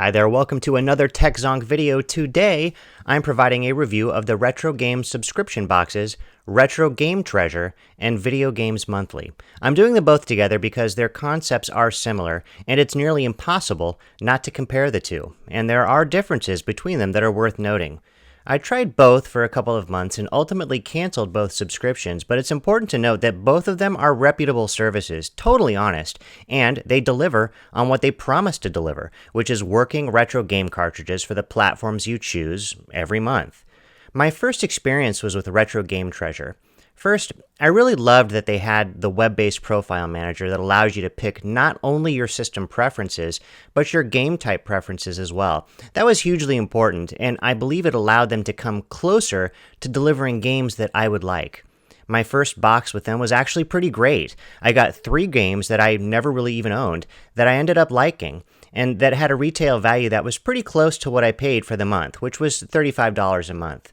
Hi there, welcome to another TechZonk video. Today, I'm providing a review of the Retro Games subscription boxes, Retro Game Treasure, and Video Games Monthly. I'm doing them both together because their concepts are similar, and it's nearly impossible not to compare the two, and there are differences between them that are worth noting. I tried both for a couple of months and ultimately canceled both subscriptions, but it's important to note that both of them are reputable services, totally honest, and they deliver on what they promise to deliver, which is working retro game cartridges for the platforms you choose every month. My first experience was with Retro Game Treasure. First, I really loved that they had the web-based profile manager that allows you to pick not only your system preferences, but your game type preferences as well. That was hugely important, and I believe it allowed them to come closer to delivering games that I would like. My first box with them was actually pretty great. I got 3 games that I never really even owned that I ended up liking, and that had a retail value that was pretty close to what I paid for the month, which was $35 a month.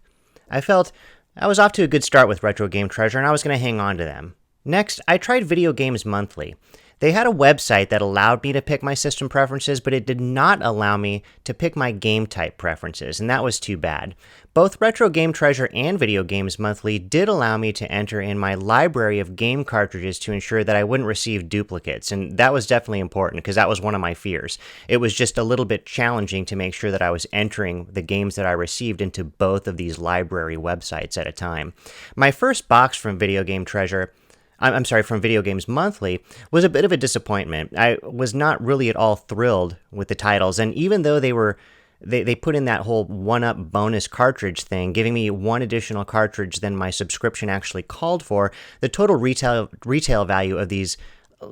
I felt I was off to a good start with Retro Game Treasure, and I was going to hang on to them. Next, I tried Video Games Monthly. They had a website that allowed me to pick my system preferences, but it did not allow me to pick my game type preferences, and that was too bad. Both Retro Game Treasure and Video Games Monthly did allow me to enter in my library of game cartridges to ensure that I wouldn't receive duplicates, and that was definitely important because that was one of my fears. It was just a little bit challenging to make sure that I was entering the games that I received into both of these library websites at a time. My first box from Video Game Treasure from Video Games Monthly, was a bit of a disappointment. I was not really at all thrilled with the titles, and even though they put in that whole one-up bonus cartridge thing, giving me one additional cartridge than my subscription actually called for, the total retail value of these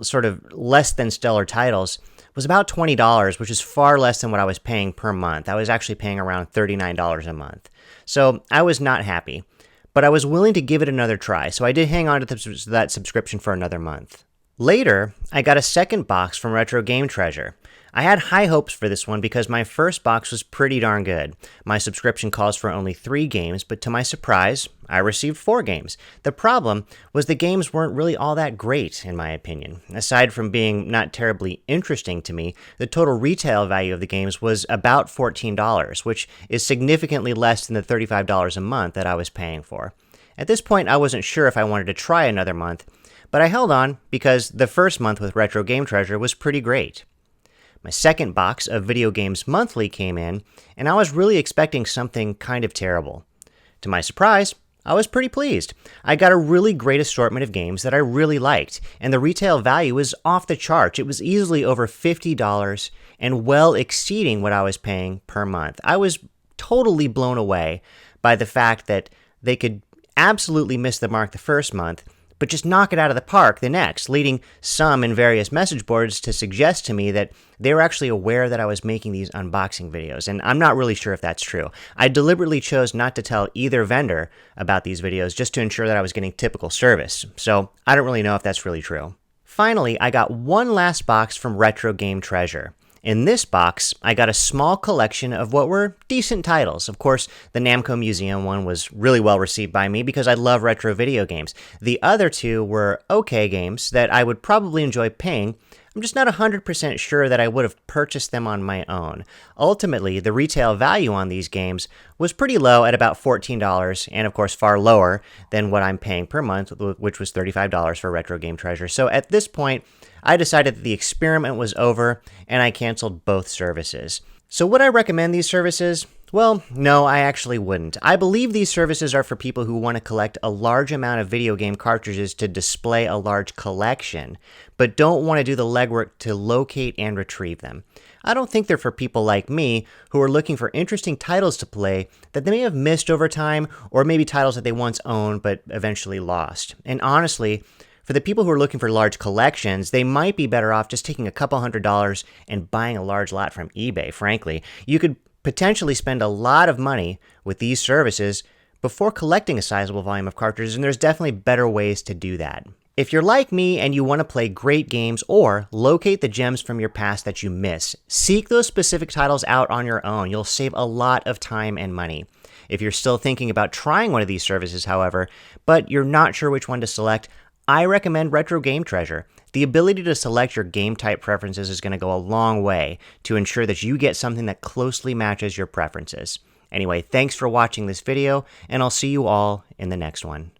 sort of less than stellar titles was about $20, which is far less than what I was paying per month. I was actually paying around $39 a month. So I was not happy. But I was willing to give it another try, so I did hang on to that subscription for another month. Later, I got a second box from Retro Game Treasure. I had high hopes for this one because my first box was pretty darn good. My subscription calls for only 3 games, but to my surprise, I received 4 games. The problem was the games weren't really all that great, in my opinion. Aside from being not terribly interesting to me, the total retail value of the games was about $14, which is significantly less than the $35 a month that I was paying for. At this point, I wasn't sure if I wanted to try another month, but I held on because the first month with Retro Game Treasure was pretty great. My second box of Video Games Monthly came in, and I was really expecting something kind of terrible. To my surprise, I was pretty pleased. I got a really great assortment of games that I really liked, and the retail value was off the charts. It was easily over $50 and well exceeding what I was paying per month. I was totally blown away by the fact that they could absolutely miss the mark the first month, but just knock it out of the park the next, leading some in various message boards to suggest to me that they were actually aware that I was making these unboxing videos, and I'm not really sure if that's true. I deliberately chose not to tell either vendor about these videos just to ensure that I was getting typical service, so I don't really know if that's really true. Finally, I got one last box from Retro Game Treasure. In this box, I got a small collection of what were decent titles. Of course, the Namco Museum one was really well received by me because I love retro video games. The other 2 were okay games that I would probably enjoy paying. I'm just not 100% sure that I would have purchased them on my own. Ultimately, the retail value on these games was pretty low at about $14, and of course far lower than what I'm paying per month, which was $35 for Retro Game Treasure. So at this point, I decided that the experiment was over, and I canceled both services. So would I recommend these services? Well, no, I actually wouldn't. I believe these services are for people who want to collect a large amount of video game cartridges to display a large collection, but don't want to do the legwork to locate and retrieve them. I don't think they're for people like me who are looking for interesting titles to play that they may have missed over time, or maybe titles that they once owned but eventually lost. And honestly, for the people who are looking for large collections, they might be better off just taking a couple $100s and buying a large lot from eBay, frankly. You could potentially spend a lot of money with these services before collecting a sizable volume of cartridges, and there's definitely better ways to do that. If you're like me and you want to play great games or locate the gems from your past that you miss, seek those specific titles out on your own. You'll save a lot of time and money. If you're still thinking about trying one of these services, however, but you're not sure which one to select, I recommend Retro Game Treasure. The ability to select your game type preferences is going to go a long way to ensure that you get something that closely matches your preferences. Anyway, thanks for watching this video, and I'll see you all in the next one.